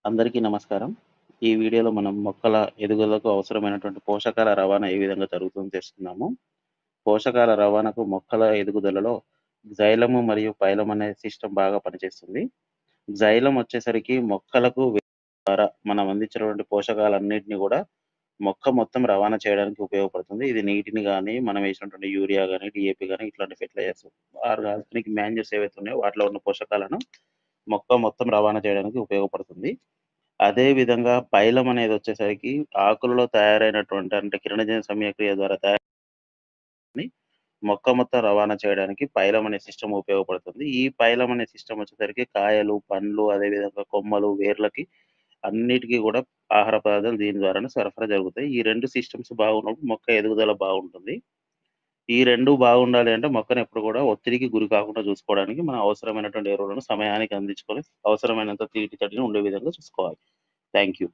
అందరికీ నమస్కారం. ఈ వీడియోలో మనం మొక్కల ఎదుగుదలకు అవసరమైనటువంటి పోషకాల రవాణా ఏ విధంగా జరుగుతుందో తెలుసుకుందాము. పోషకాల రవాణాకు మొక్కల ఎదుగుదలలో జైలము మరియు ఫైలం అనే సిస్టమ్ బాగా పనిచేస్తుంది. జైలం వచ్చేసరికి మొక్కలకు ద్వారా మనం అందించినటువంటి పోషకాలన్నిటిని గూడా మొక్క మొత్తం రవాణా చేయడానికి ఉపయోగపడుతుంది. ఇది నీటిని గాని, మనం వేసినటువంటి యూరియా గాని, డీఏపీ గాని ఇట్లాంటి ఫెర్టిలైజర్స్ ఆర్గానిక్ మాన్యూర్స్ ఏవైతే ఉన్నాయో వాటిలో ఉన్న పోషకాలను మొక్క మొత్తం రవాణా చేయడానికి ఉపయోగపడుతుంది. అదే విధంగా పైలం అనేదొచ్చేసరికి ఆకులలో తయారైనటువంటి అంటే కిరణజన్య సంయోగక్రియ ద్వారా తయారని మొక్క మొత్తం రవాణా చేయడానికి పైలం అనే సిస్టమ్ ఉపయోగపడుతుంది. ఈ పైలం అనే సిస్టమ్ వచ్చేసరికి కాయలు, పండ్లు అదే విధంగా కొమ్మలు, వేర్లకి అన్నిటికి గూడా ఆహార పదార్థాలు దీని ద్వారానే సరఫరా జరుగుతాయి. ఈ 2 సిస్టమ్స్ బాగున్నప్పుడు మొక్క ఎదుగుదల బాగుంటుంది. ఈ 2 బాగుండాలి అంటే మొక్కనెప్పుడు గూడా ఒత్తిడికి గురి కాకుండా చూసుకోవడానికి మనం అవసరమైనటువంటి ఎరువులను సమయానికి అందించుకొని అవసరమైనంత తీటి తడిని ఉండే విధంగా చూసుకోవాలి. Thank you.